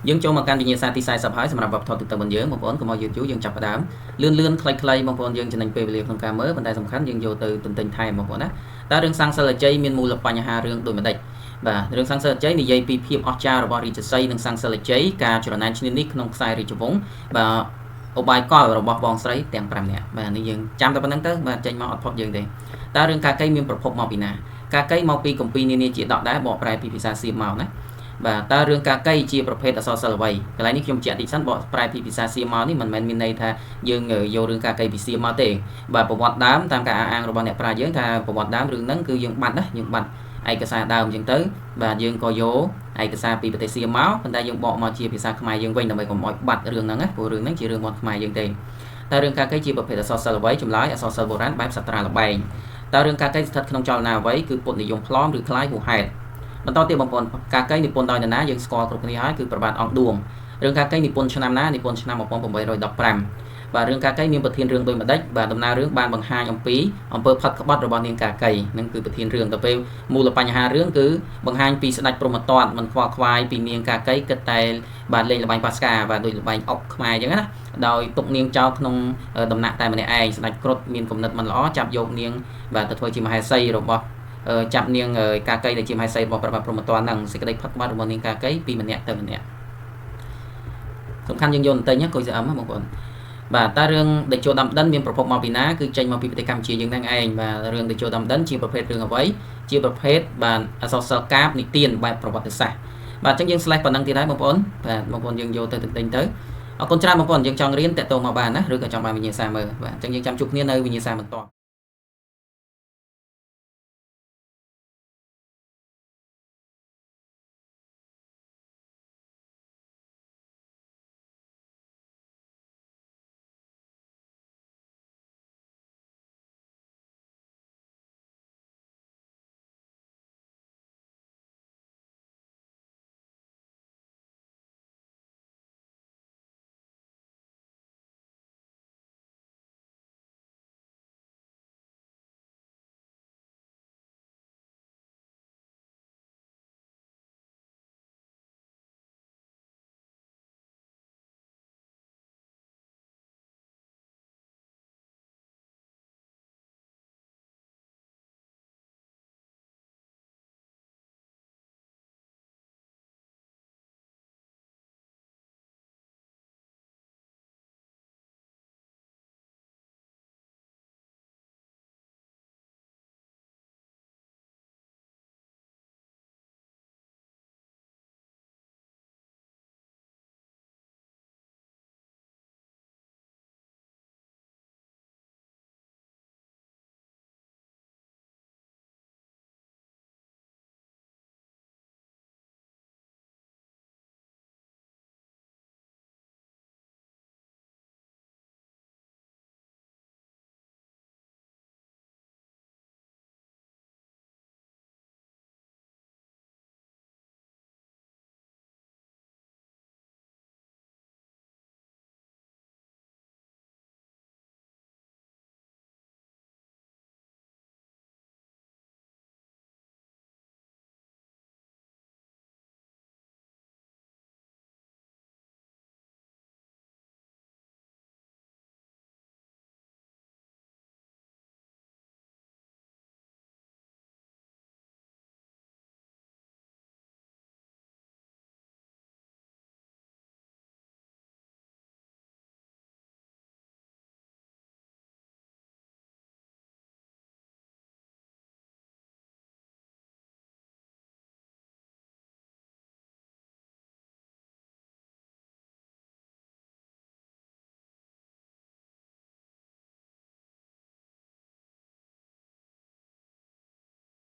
យើងចូលមកកាន់វិញ្ញាសាទី40ហើយសម្រាប់វប្បធម៌ទូទៅរបស់យើងបងប្អូនកុំឲ្យយឺតយូរយើងចាប់ផ្ដើមលឿនខ្លីៗបងប្អូនយើងចំណេញពេលវេលាក្នុងការមើលប៉ុន្តែសំខាន់យើងយកទៅទន្ទិញថែមបងប្អូនណាតើរឿងសាំងសិលអជ័យមានមូលបញ្ហារឿងដូចម្ដេចបាទរឿងសាំងសិលអជ័យនិយាយពីភាពអស្ចារ្យរបស់រាជសីនិងសាំងសិលអជ័យការច្រណែនឈ្នានីសក្នុងខ្សែរាជវង្សបាទឧបាយកលរបស់បងស្រីទាំង5នាក់បាទនេះយើងចាំតែប៉ុណ្្នឹងទៅបាទចេញមកអត់ផុតយើងទេតើរឿងកាកៃមានប្រភពមកពីណាកាកៃមកពីគម្ពីរនានាជាដកដែរបកប្រែពីភាសាសៀមមកណាបាទតើរឿងកាកៃជាប្រភេទអក្សរសិល្ប៍អ្វីកន្លែងនេះខ្ញុំជាក់តិចសិនបកប្រែពីភាសាសៀមមកនេះមិនមែនមានន័យថាយើងយករឿងកាកៃពីសៀមមកទេបាទប្រវត្តិដើមតាមការអះអាងរបស់អ្នកប្រាជ្ញយើងថាប្រវត្តិដើមរឿងហ្នឹងគឺយើងបាត់ណាយើងបាត់ឯកសារដើមអញ្ចឹងទៅបាទយើងក៏យកឯកសារពីប្រទេសសៀមមកប៉ុន្តែយើងបកមកជាភាសាខ្មែរយើងវិញដើម្បីកុំឲ្យបាត់រឿងហ្នឹងណាព្រោះរឿងហ្នឹងជារឿងមាត់ខ្មែរយើងទេតើរឿងកាកៃជាប្រភេទអក្សរសិល្ប៍អ្វីចម្លើយអក្សរសិល្ប៍បុរាណបែបសាត្រាល្បែងតើរឿងកាកៃស្ថិតក្នុងចលនាអ្វីគឺពុទ្ធនិយមប្លន់ឬคล้ายហួសហេតុបន្តទៀតបងប្អូនកាកៃនិពន្ធដោយនរណាយើងស្គាល់គ្រប់គ្នាហើយគឺព្រះបាទអង្គឌួងរឿងកាកៃនិពន្ធឆ្នាំណានិពន្ធឆ្នាំ1815បាទរឿងកាកៃមានប្រធានរឿងដូចម្ដេចបាទដំណើររឿងបានបង្ហាញអំពីអំពើផិតក្បត់របស់នាងកាកៃនឹងគឺប្រធានរឿងទៅពេលមូលបញ្ហារឿងគឺបង្ហាញពីស្ដេចព្រហ្មទត្តមិនខ្វល់ខ្វាយពីនាងកាកៃគិតតែបាទលេងល្បែងប៉ាស្កាបាទដូចល្បែងអុកខ្មែរអញ្ចឹងណាដោយទុកនាងចោលក្នុងដំណាក់តែម្នាក់ឯងស្ដេចគ្រុឌមានគំនិតមិនល្អចាប់យកនាងបាទទៅធ្វើជាមហេសីរបស់ចាប់នាងកាកៃដែលជាមហេសីរបស់ព្រះបាទព្រហ្មទត្តហ្នឹងសេចក្តីផិតក្បត់របស់នាងកាកៃពីម្នាក់ទៅម្នាក់សំខាន់យើងយកបន្តិចណាកុយស្អឹមបងប្អូនបាទតើរឿងតេជោដាំដិនមានប្រភពមកពីណាគឺចេញមកពីប្រទេសកម្ពុជាយើងហ្នឹងឯងបាទរឿងតេជោដាំដិនជាប្រភេទរឿងអ្វីជាប្រភេទបាទអក្សរសិល្ប៍កាព្យនិទានបែបប្រវត្តិសាស្ត្របាទអញ្ចឹងយើង slash ប៉ុណ្្នឹងទៀតហើយបងប្អូនបាទបងប្អូនយើងយកទៅទិញទៅអរគុណច្រើនបងប្អូនយើងចង់រៀនតាក់ទងមកបានណាឬក៏ចង់បានវិញ្ញាសាមើលបាទអញ្ចឹងយើងចាំជួបគ្នានៅវិញ្ញាសាបន្ត